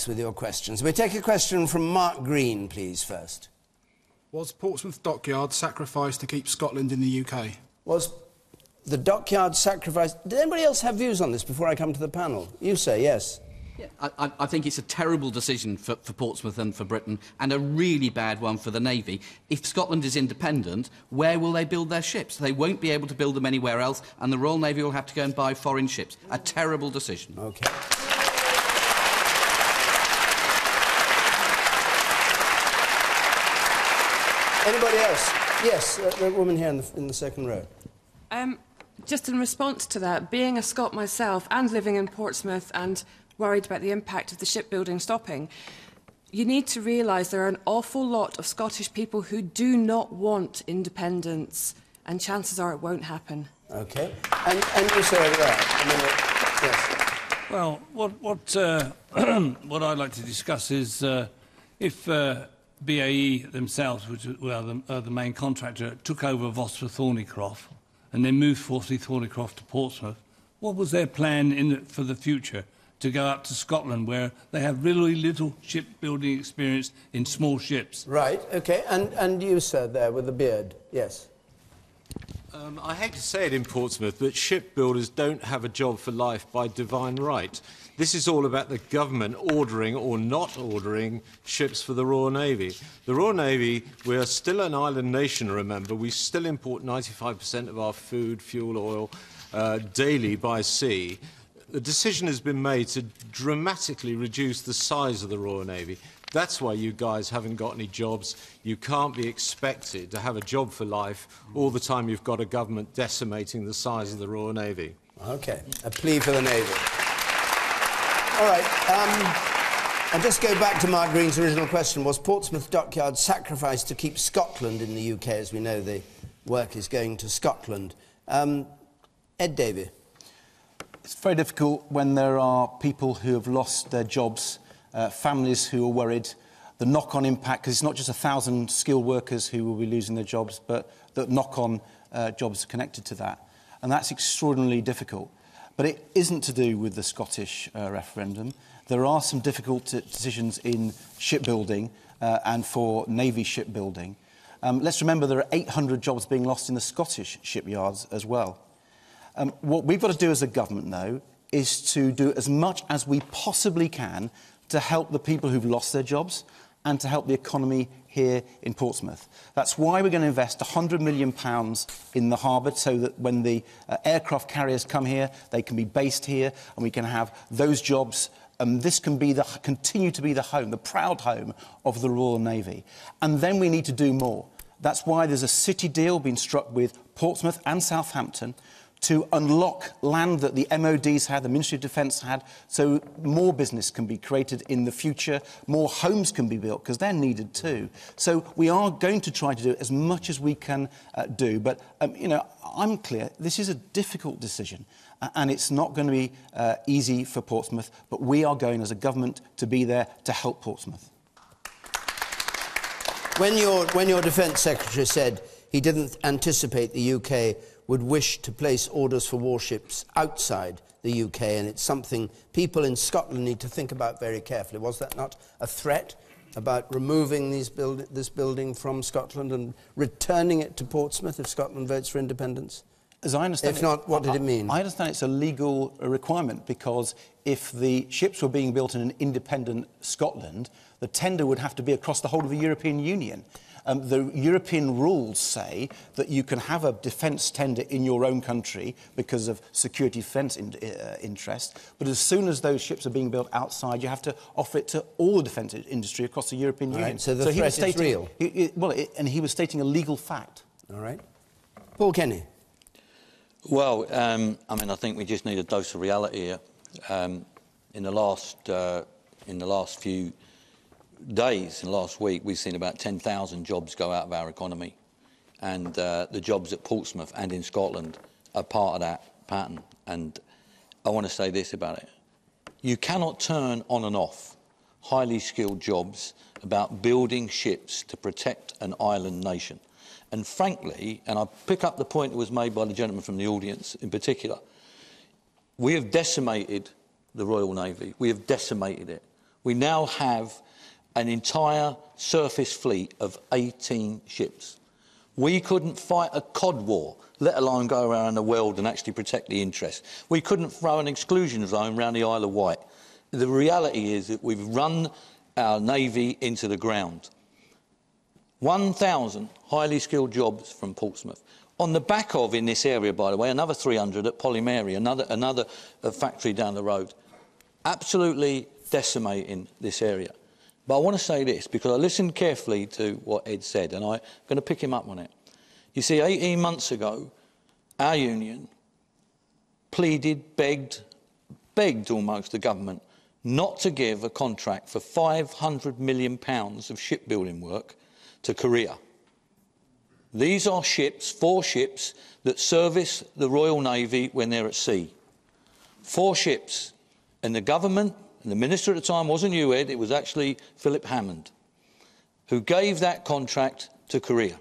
relax with your questions. We take a question from Mark Green, please, first. Was Portsmouth Dockyard sacrificed to keep Scotland in the UK? Was the dockyard sacrificed... Did anybody else have views on this before I come to the panel? You say yes. Yeah, I think it's a terrible decision for Portsmouth and for Britain, and a really bad one for the Navy. If Scotland is independent, where will they build their ships? They won't be able to build them anywhere else, and the Royal Navy will have to go and buy foreign ships. A terrible decision. OK. Anybody else? Yes, the woman here in the second row. Just in response to that, being a Scot myself and living in Portsmouth and worried about the impact of the shipbuilding stopping, you need to realise there are an awful lot of Scottish people who do not want independence, and chances are it won't happen. OK. And you say that. Yes. Well, what I'd like to discuss is if BAE themselves, which were the main contractor, took over Vosper Thornycroft and then moved Forty Thornycroft to Portsmouth, what was their plan for the future? To go up to Scotland, where they have really little shipbuilding experience in small ships. Right, OK. And you, sir, there with the beard. Yes. I hate to say it in Portsmouth, but shipbuilders don't have a job for life by divine right. This is all about the government ordering or not ordering ships for the Royal Navy. The Royal Navy, we are still an island nation, remember. We still import 95% of our food, fuel, oil daily by sea. The decision has been made to dramatically reduce the size of the Royal Navy. That's why you guys haven't got any jobs. You can't be expected to have a job for life all the time you've got a government decimating the size of the Royal Navy. OK. A plea for the Navy. All right. I'll just go back to Mark Green's original question. Was Portsmouth Dockyard sacrificed to keep Scotland in the UK? As we know, the work is going to Scotland. Ed Davey. It's very difficult when there are people who have lost their jobs, families who are worried, the knock-on impact, because it's not just 1,000 skilled workers who will be losing their jobs, but the knock-on jobs connected to that. And that's extraordinarily difficult. But it isn't to do with the Scottish referendum. There are some difficult decisions in shipbuilding and for Navy shipbuilding. Let's remember there are 800 jobs being lost in the Scottish shipyards as well. What we've got to do as a government, though, is to do as much as we possibly can to help the people who've lost their jobs and to help the economy here in Portsmouth. That's why we're going to invest £100 million in the harbour, so that when the aircraft carriers come here, they can be based here and we can have those jobs. This can be continue to be the home, the proud home of the Royal Navy. And then we need to do more. That's why there's a city deal being struck with Portsmouth and Southampton to unlock land that the MODs had, the Ministry of Defence had, so more business can be created in the future, more homes can be built, because they're needed too. So we are going to try to do as much as we can do, but, you know, I'm clear, this is a difficult decision, and it's not going to be easy for Portsmouth, but we are going as a government to be there to help Portsmouth. When your Defence Secretary said he didn't anticipate the UK would wish to place orders for warships outside the UK, and it's something people in Scotland need to think about very carefully. Was that not a threat about removing this building from Scotland and returning it to Portsmouth if Scotland votes for independence? As I understand if not, what did it mean? I understand it's a legal requirement, because if the ships were being built in an independent Scotland, the tender would have to be across the whole of the European Union. The European rules say that you can have a defence tender in your own country because of security defence interest, but as soon as those ships are being built outside, you have to offer it to all the defence industry across the European Union. Right, so the threat is real? And he was stating a legal fact. All right. Paul Kenny. Well, I mean, I think we just need a dose of reality here. In the last few days, in the last week, we've seen about 10,000 jobs go out of our economy, and the jobs at Portsmouth and in Scotland are part of that pattern. And I want to say this about it. You cannot turn on and off highly skilled jobs about building ships to protect an island nation. And frankly, and I pick up the point that was made by the gentleman from the audience in particular, we have decimated the Royal Navy. We have decimated it. We now have an entire surface fleet of 18 ships. We couldn't fight a cod war, let alone go around the world and actually protect the interests. We couldn't throw an exclusion zone around the Isle of Wight. The reality is that we've run our Navy into the ground. 1,000 highly skilled jobs from Portsmouth. On the back of, in this area, by the way, another 300 at Polymary, another factory down the road. Absolutely decimating this area. But I want to say this, because I listened carefully to what Ed said, and I'm going to pick him up on it. You see, 18 months ago, our union pleaded, begged almost the government not to give a contract for £500 million of shipbuilding work to Korea. These are ships, 4 ships, that service the Royal Navy when they're at sea. 4 ships. And the government, and the minister at the time wasn't you, Ed, it was actually Philip Hammond, who gave that contract to Korea.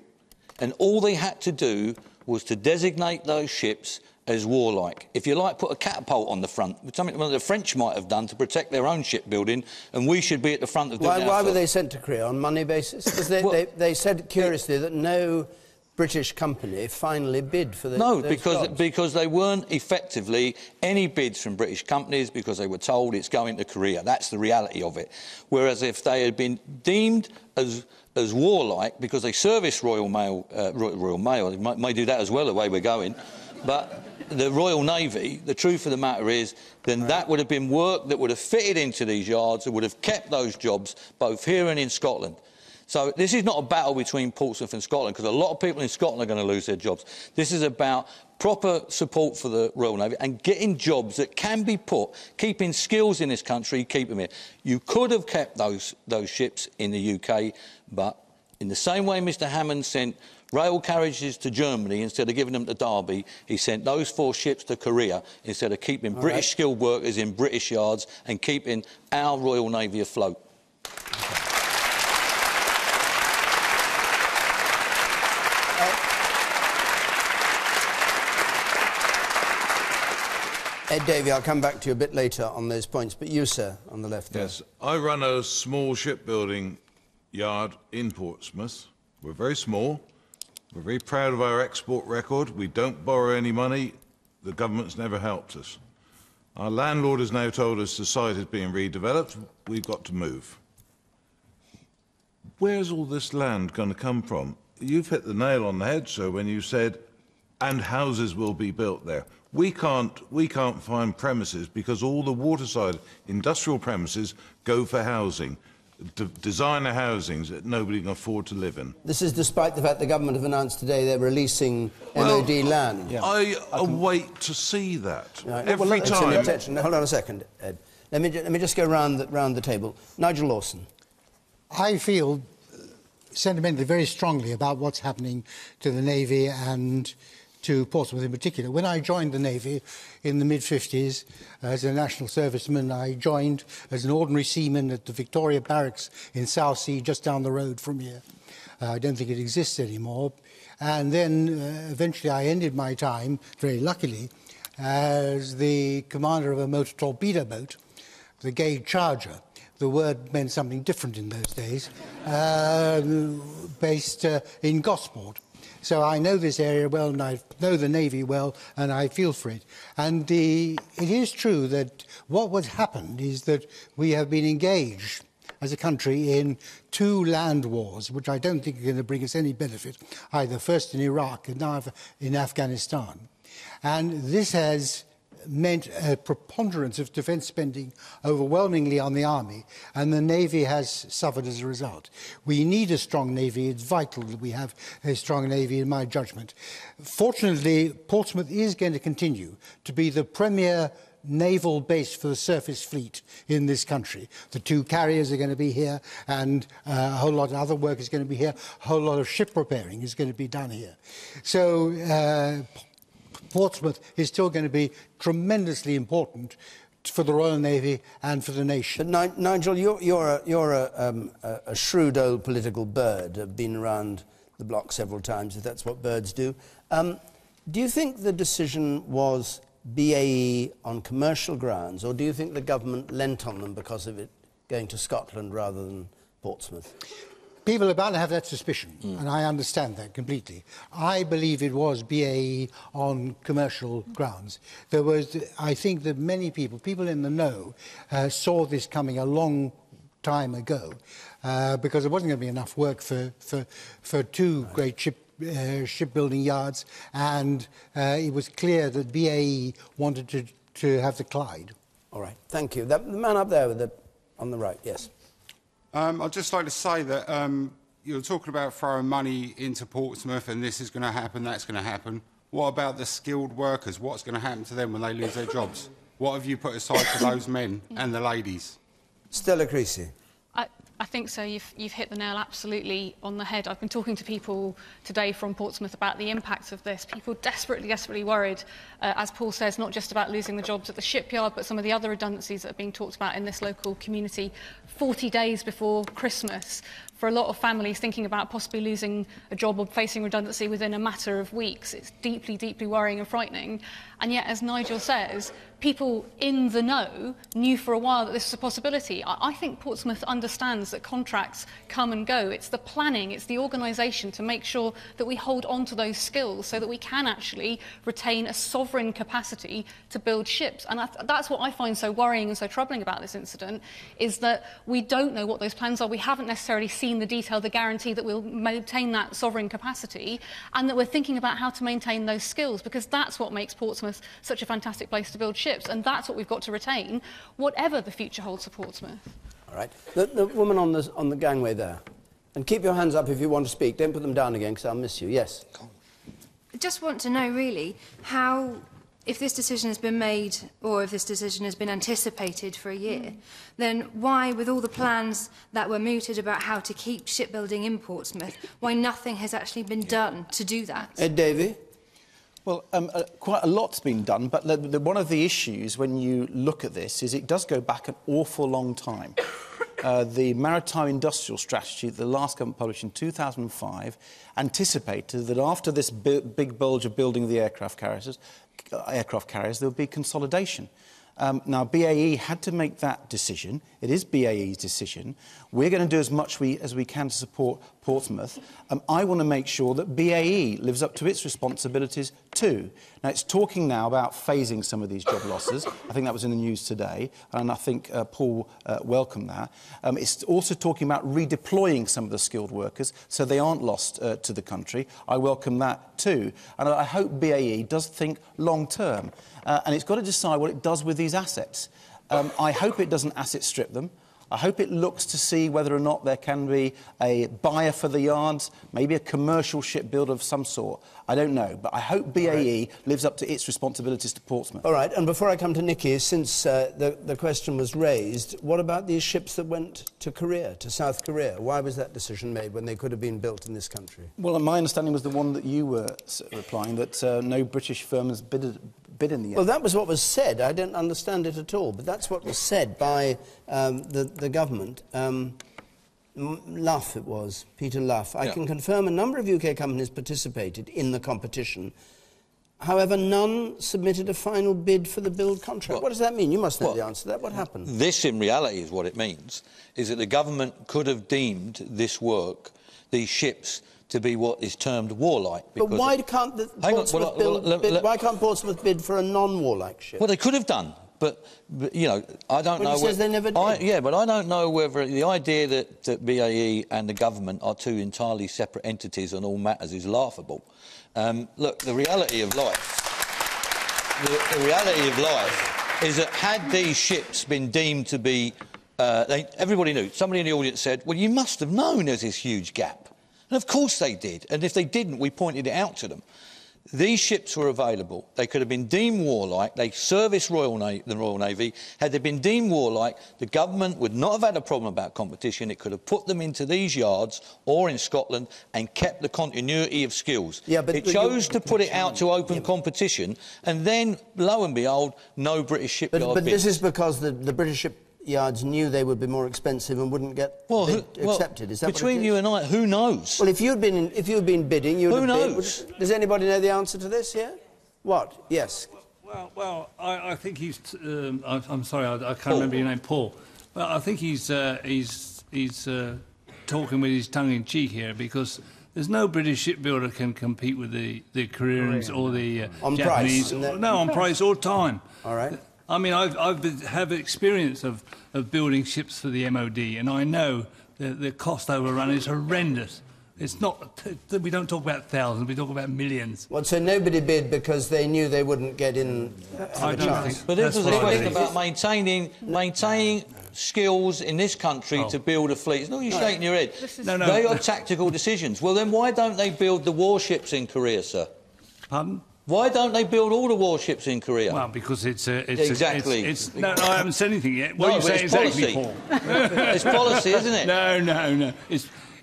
And all they had to do was to designate those ships as warlike. If you like, put a catapult on the front, something the French might have done to protect their own shipbuilding, and we should be at the front of doing it. Why were they sent to Korea? On money basis? Because they said curiously that no British company finally bid for those jobs. because they weren't effectively any bids from British companies, because they were told it's going to Korea. That's the reality of it. Whereas if they had been deemed as warlike, because they service Royal Mail, they may do that as well, the way we're going, but the Royal Navy, the truth of the matter is, then that would have been work that would have fitted into these yards, that would have kept those jobs both here and in Scotland. So this is not a battle between Portsmouth and Scotland, because a lot of people in Scotland are going to lose their jobs. This is about proper support for the Royal Navy and getting jobs that can be put, keeping skills in this country, keep them here. You could have kept those ships in the UK, but in the same way Mr Hammond sent rail carriages to Germany instead of giving them to Derby, he sent those 4 ships to Korea instead of keeping British skilled workers in British yards and keeping our Royal Navy afloat. Ed Davey, I'll come back to you a bit later on those points, but you, sir, on the left there. Yes, I run a small shipbuilding yard in Portsmouth. We're very small. We're very proud of our export record. We don't borrow any money. The government's never helped us. Our landlord has now told us the site is being redeveloped. We've got to move. Where's all this land going to come from? You've hit the nail on the head, sir, when you said, and houses will be built there. We can't find premises because all the waterside industrial premises go for housing, designer housings that nobody can afford to live in. This is despite the fact the government have announced today they're releasing MOD land. Yeah. I await to see that. Right. Every time. Hold on a second, Ed. Let me just go round the table. Nigel Lawson. I feel sentimentally very strongly about what's happening to the Navy and to Portsmouth in particular. When I joined the Navy in the mid-50s as a national serviceman, I joined as an ordinary seaman at the Victoria Barracks in Southsea, just down the road from here. I don't think it exists anymore. And then eventually I ended my time, very luckily, as the commander of a motor torpedo boat, the Gage Charger. The word meant something different in those days, based in Gosport. So I know this area well, and I know the Navy well, and I feel for it. And it is true that what happened is that we have been engaged as a country in 2 land wars, which I don't think are going to bring us any benefit, either first in Iraq and now in Afghanistan. And this has meant a preponderance of defence spending overwhelmingly on the army, and the Navy has suffered as a result. We need a strong Navy. It's vital that we have a strong Navy, in my judgment. Fortunately, Portsmouth is going to continue to be the premier naval base for the surface fleet in this country. The 2 carriers are going to be here, and a whole lot of other work is going to be here. A whole lot of ship repairing is going to be done here. So Portsmouth is still going to be tremendously important for the Royal Navy and for the nation. But Nigel, you're a shrewd old political bird. Have been around the block several times, if that's what birds do. Do you think the decision was BAE on commercial grounds, or do you think the government lent on them because of it going to Scotland rather than Portsmouth? People are bound to have that suspicion, and I understand that completely. I believe it was BAE on commercial grounds. There was, I think that many people in the know, saw this coming a long time ago, because there wasn't going to be enough work for two great shipbuilding yards, and it was clear that BAE wanted to have the Clyde. All right, thank you. The man up there on the right, yes. I'd just like to say that you're talking about throwing money into Portsmouth and this is going to happen, that's going to happen. What about the skilled workers? What's going to happen to them when they lose their jobs? What have you put aside for those men and the ladies? Stella Creasy. I think so. You've hit the nail absolutely on the head. I've been talking to people today from Portsmouth about the impacts of this. People desperately worried, as Paul says, not just about losing the jobs at the shipyard, but some of the other redundancies that are being talked about in this local community 40 days before Christmas. For a lot of families thinking about possibly losing a job or facing redundancy within a matter of weeks, it's deeply worrying and frightening. And yet, as Nigel says, people in the know knew for a while that this was a possibility. I think Portsmouth understands that contracts come and go. It's the planning, it's the organisation to make sure that we hold on to those skills so that we can actually retain a sovereign capacity to build ships. And that's what I find so worrying and so troubling about this incident, is that we don't know what those plans are. We haven't necessarily seen the detail, the guarantee that we'll maintain that sovereign capacity, and that we're thinking about how to maintain those skills, because that's what makes Portsmouth such a fantastic place to build ships, and that's what we've got to retain, whatever the future holds for Portsmouth. All right. The woman on the gangway there. And keep your hands up if you want to speak. Don't put them down again, because I'll miss you. Yes. I just want to know, really, how, if this decision has been made, or if this decision has been anticipated for a year, then why, with all the plans that were mooted about how to keep shipbuilding in Portsmouth, why nothing has actually been done to do that? Davey? Well, quite a lot's been done, but one of the issues when you look at this is it does go back an awful long time. The Maritime Industrial Strategy that the last government published in 2005 anticipated that after this big bulge of building the aircraft carriers, there would be consolidation. Now, BAE had to make that decision. It is BAE's decision. We're going to do as much as we can to support Portsmouth. I want to make sure that BAE lives up to its responsibilities too. Now, it's talking now about phasing some of these job losses. I think that was in the news today, and I think Paul welcomed that. It's also talking about redeploying some of the skilled workers so they aren't lost to the country. I welcome that too. And I hope BAE does think long-term. And it's got to decide what it does with these assets. I hope it doesn't asset strip them. I hope it looks to see whether or not there can be a buyer for the yards, maybe a commercial shipbuilder of some sort. I don't know, but I hope BAE lives up to its responsibilities to Portsmouth. All right, and before I come to Nikki, since the question was raised, what about these ships that went to Korea, to South Korea? Why was that decision made when they could have been built in this country? Well, my understanding was the one that you were replying, that no British firm has bid in the end. Well, that was what was said. I don't understand it at all, but that's what was said by the government. Luff it was, Peter Luff. I can confirm a number of UK companies participated in the competition. However, none submitted a final bid for the build contract. What does that mean? You must know the answer to that. What happened? This, in reality, is what it means, is that the government could have deemed this work, these ships, to be what is termed warlike. But why can't why can't Portsmouth bid for a non-warlike ship? Well, they could have done. But you know, I don't know. He says they never did. Yeah, but I don't know whether the idea that BAE and the government are two entirely separate entities on all matters is laughable. Look, the reality of life, the reality of life is that had these ships been deemed to be, everybody knew. Somebody in the audience said, "Well, you must have known there's this huge gap," and of course they did. And if they didn't, we pointed it out to them. These ships were available. They could have been deemed warlike. They serviced the Royal Navy. Had they been deemed warlike, the government would not have had a problem about competition. It could have put them into these yards or in Scotland and kept the continuity of skills. Yeah, but it chose to put it out to open competition, and then, lo and behold, no British shipyard But bid. this is because the British shipyards knew they would be more expensive and wouldn't get accepted. Is that between what it is? you and I, who knows? Well, if you'd been bidding, you'd have bid. Does anybody know the answer to this here? What? Yes. Well, I think he's... I'm sorry, I can't remember your name, Paul. Well, I think he's talking with his tongue in cheek here, because there's no British shipbuilder can compete with the Koreans or the on Japanese. Price? No, on price all the time. All right. I mean, have experience of building ships for the MOD, and I know the cost overrun is horrendous. It's not. We don't talk about thousands. We talk about millions. Well, so nobody bid because they knew they wouldn't get in. I don't think. But this was a question about maintaining skills in this country to build a fleet. It's not you shaking your head. No. They are tactical decisions. Well, then why don't they build the warships in Korea, sir? Pardon? Why don't they build all the warships in Korea? Well, because it's exactly. No, I haven't said anything yet. What are you saying exactly, Paul? It's policy, isn't it? No.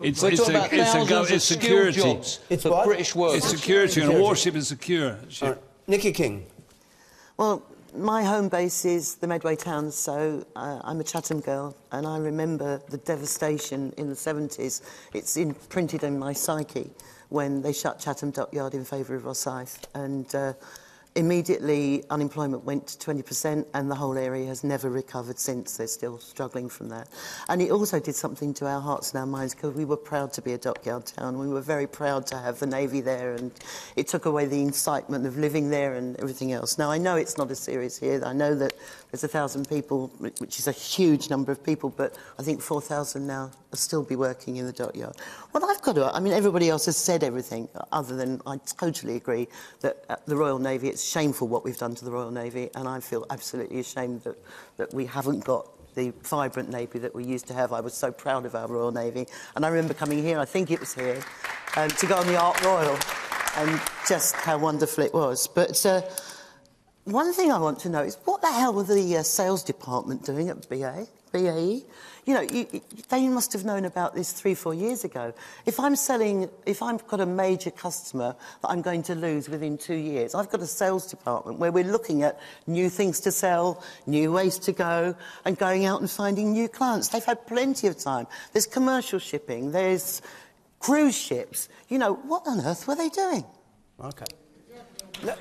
We're talking about thousands of skilled jobs for British workers. It's security, and a warship is secure. Right. Nikki King. Well, my home base is the Medway towns, so I'm a Chatham girl, and I remember the devastation in the 70s. It's imprinted in my psyche when they shut Chatham Dockyard in favour of Rosyth, and immediately unemployment went to 20%, and the whole area has never recovered since. They're still struggling from that. And it also did something to our hearts and our minds, because we were proud to be a dockyard town. We were very proud to have the Navy there, and it took away the incitement of living there and everything else. Now, I know it's not as serious here. I know that there's 1,000 people, which is a huge number of people, but I think 4,000 now will still be working in the dockyard. Well, I've got to... I mean, everybody else has said everything, other than I totally agree that at the Royal Navy, it's shameful what we've done to the Royal Navy, and I feel absolutely ashamed that we haven't got the vibrant Navy that we used to have. I was so proud of our Royal Navy, and I remember coming here, I think it was here, to go on the Ark Royal, and just how wonderful it was. But one thing I want to know is, what the hell were the sales department doing at BAE? You know, they must have known about this 3-4 years ago. If I've got a major customer that I'm going to lose within 2 years, I've got a sales department where we're looking at new things to sell, new ways to go, and going out and finding new clients. They've had plenty of time. There's commercial shipping, there's cruise ships. You know, what on earth were they doing? OK. Now,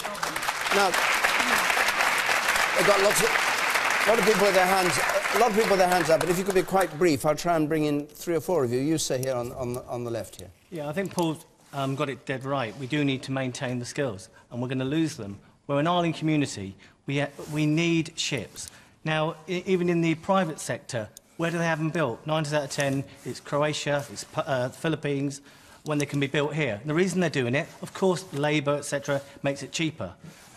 they've got a lot of people with their hands up, but if you could be quite brief, I'll try and bring in 3 or 4 of you. You stay here on the left here. Yeah, I think Paul's got it dead right. We do need to maintain the skills, and we're going to lose them. We're an island community. We need ships. Now, even in the private sector, where do they have them built? 9 times out of 10, it's Croatia, it's Philippines, when they can be built here. And the reason they're doing it, of course, labour, etc., makes it cheaper.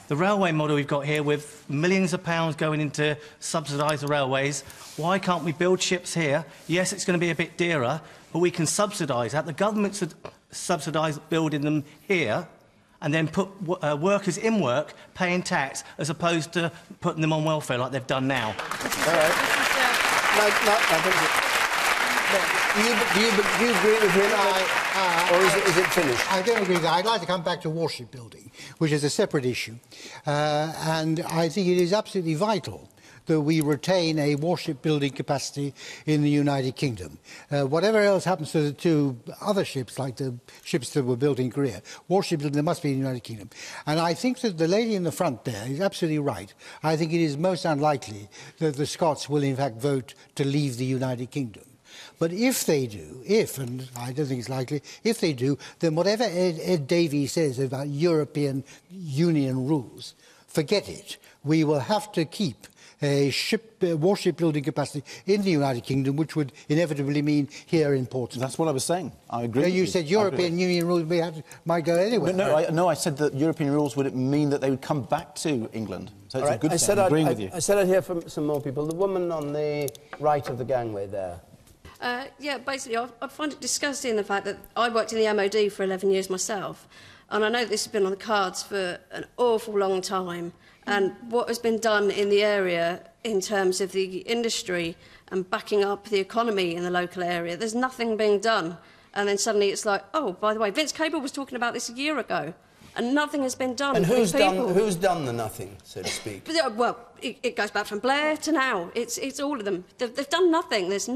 The railway model we've got here, with millions of pounds going into subsidise the railways, why can't we build ships here? Yes, it's going to be a bit dearer, but we can subsidise that. The government should subsidise building them here, and then put workers in work, paying tax, as opposed to putting them on welfare like they've done now. All right. Do you agree with him, or is it finished? I don't agree with that. I'd like to come back to warship building, which is a separate issue. And I think it is absolutely vital that we retain a warship building capacity in the United Kingdom. Whatever else happens to the 2 other ships, like the ships that were built in Korea, warship building, there must be in the United Kingdom. And I think that the lady in the front there is absolutely right. I think it is most unlikely that the Scots will in fact vote to leave the United Kingdom. But if they do, and I don't think it's likely, if they do, then whatever Ed Davey says about European Union rules, forget it. We will have to keep a warship building capacity in the United Kingdom, which would inevitably mean here in Portsmouth. That's what I was saying. I agree. You said European Union rules might go anywhere. No, I said that European rules would mean that they would come back to England. So it's right. a good thing. I'm agreeing with you. I said I'd hear from some more people. The woman on the right of the gangway there. Yeah, basically, I find it disgusting, the fact that I worked in the MOD for 11 years myself, and I know this has been on the cards for an awful long time, and what has been done in the area in terms of the industry and backing up the economy in the local area, there's nothing being done. And then suddenly it's like, oh, by the way, Vince Cable was talking about this a year ago, and nothing has been done. And who's done the nothing, so to speak? Well, it goes back from Blair to now. It's all of them. They've done nothing. There's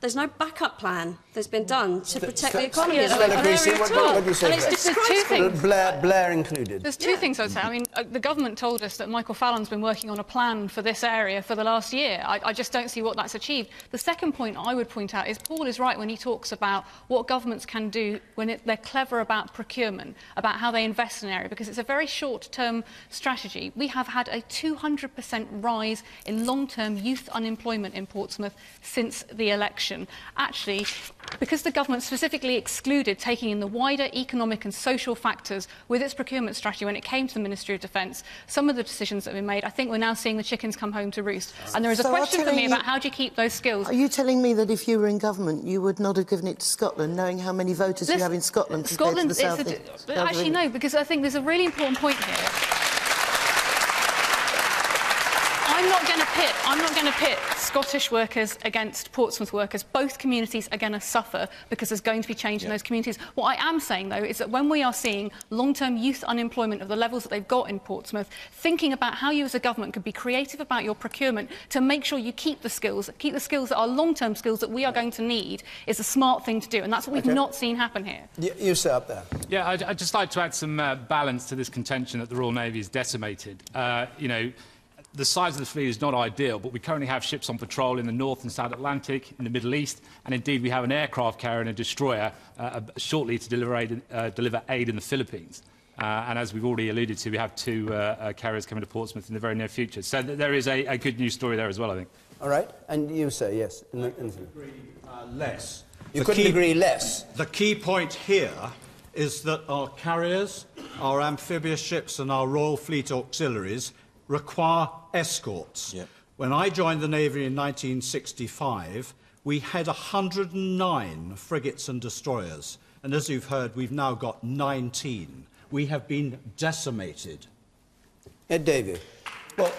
There's no backup plan that's been done to protect the economy. Stella, Creasy, what do you say? And it's disgraceful. Blair included. There's two things I'd say. I mean, the government told us that Michael Fallon's been working on a plan for this area for the last year. I just don't see what that's achieved. The second point I would point out is Paul is right when he talks about what governments can do when they're clever about procurement, about how they invest in an area, because it's a very short-term strategy. We have had a 200% rise in long-term youth unemployment in Portsmouth since the election. Actually, because the government specifically excluded taking in the wider economic and social factors with its procurement strategy when it came to the Ministry of Defence, some of the decisions that have been made, I think we're now seeing the chickens come home to roost. And there is a question for me about how do you keep those skills. Are you telling me that if you were in government, you would not have given it to Scotland, knowing how many voters you have in Scotland compared to the South? Actually, no, because I think there's a really important point here. I'm not going to pit Scottish workers against Portsmouth workers. Both communities are going to suffer because there's going to be change in those communities. What I am saying, though, is that when we are seeing long-term youth unemployment of the levels that they've got in Portsmouth, thinking about how you as a government could be creative about your procurement to make sure you keep the skills that are long-term skills that we are going to need is a smart thing to do, and that's what we've not seen happen here. You sit up there. Yeah, I'd just like to add some balance to this contention that the Royal Navy is decimated. You know, the size of the fleet is not ideal, but we currently have ships on patrol in the North and South Atlantic, in the Middle East, and indeed we have an aircraft carrier and a destroyer shortly to deliver aid in the Philippines. And as we've already alluded to, we have two carriers coming to Portsmouth in the very near future. So there is a good news story there as well, I think. All right, and you say yes. Less. You couldn't agree less. The key point here is that our carriers, our amphibious ships and our Royal Fleet auxiliaries require escorts. Yep. When I joined the Navy in 1965, we had 109 frigates and destroyers. And as you've heard, we've now got 19. We have been decimated. Ed Davey. Well,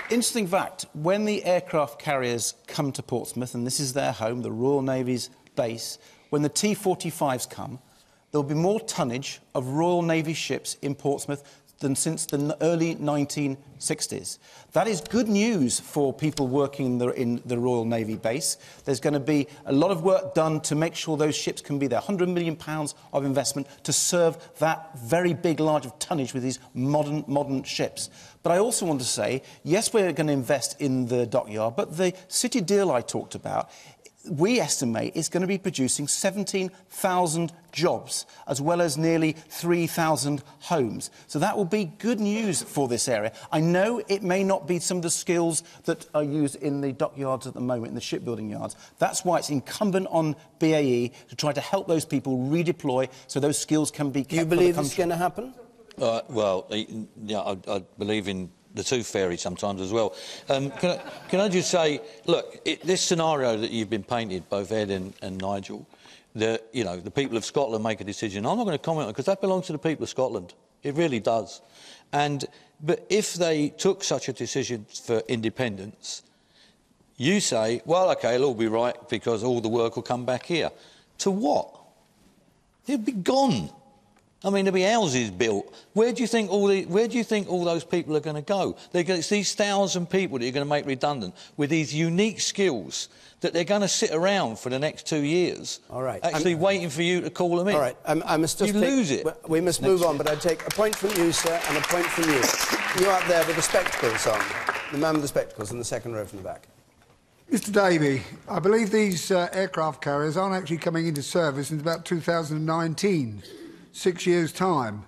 interesting fact, when the aircraft carriers come to Portsmouth, and this is their home, the Royal Navy's base, when the T-45s come, there will be more tonnage of Royal Navy ships in Portsmouth than since the early 1960s. That is good news for people working in the Royal Navy base. There's going to be a lot of work done to make sure those ships can be there. £100 million of investment to serve that very big, large of tonnage with these modern ships. But I also want to say, yes, we're going to invest in the dockyard, but the city deal I talked about, we estimate it's going to be producing 17,000 jobs, as well as nearly 3,000 homes. So that will be good news for this area. I know it may not be some of the skills that are used in the dockyards at the moment, in the shipbuilding yards. That's why it's incumbent on BAE to try to help those people redeploy so those skills can be kept. Do you believe it's going to happen? Well, yeah, I believe in the tooth fairy sometimes as well. Can I just say, look, this scenario that you've been painted, both Ed and Nigel, that, you know, the people of Scotland make a decision. I'm not going to comment on it because that belongs to the people of Scotland. It really does. But if they took such a decision for independence, you say, well, OK, it'll all be right because all the work will come back here. To what? It'll be gone. I mean, there'll be houses built. Where do you think all those people are going to go? It's these 1,000 people that you're going to make redundant with these unique skills that they're going to sit around for the next 2 years. All right. Actually waiting for you to call them in. All right. I must just lose it. We must move on, but I take a point from you, sir, and a point from you. You're up there with the spectacles on. The man with the spectacles in the second row from the back. Mr Davey, I believe these aircraft carriers aren't actually coming into service until about 2019. 6 years' time.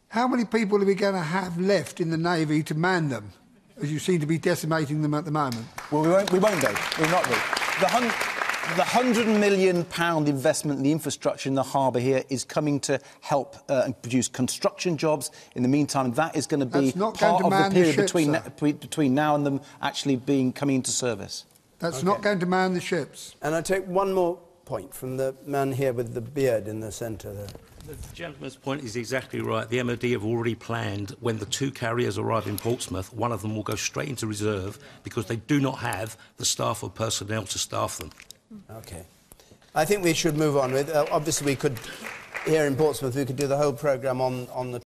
How many people are we going to have left in the Navy to man them, as you seem to be decimating them at the moment? Well, we won't, Dave. We'll not be. The £100 million investment in the infrastructure in the harbour here is coming to help and produce construction jobs. In the meantime, that is going to be part of the period between now and them actually coming into service. That's not going to man the ships. And I take one more point from the man here with the beard in the centre there. The gentleman's point is exactly right. The MOD have already planned when the two carriers arrive in Portsmouth, one of them will go straight into reserve because they do not have the staff or personnel to staff them. OK. I think we should move on with... obviously, we could... Here in Portsmouth, we could do the whole programme on the...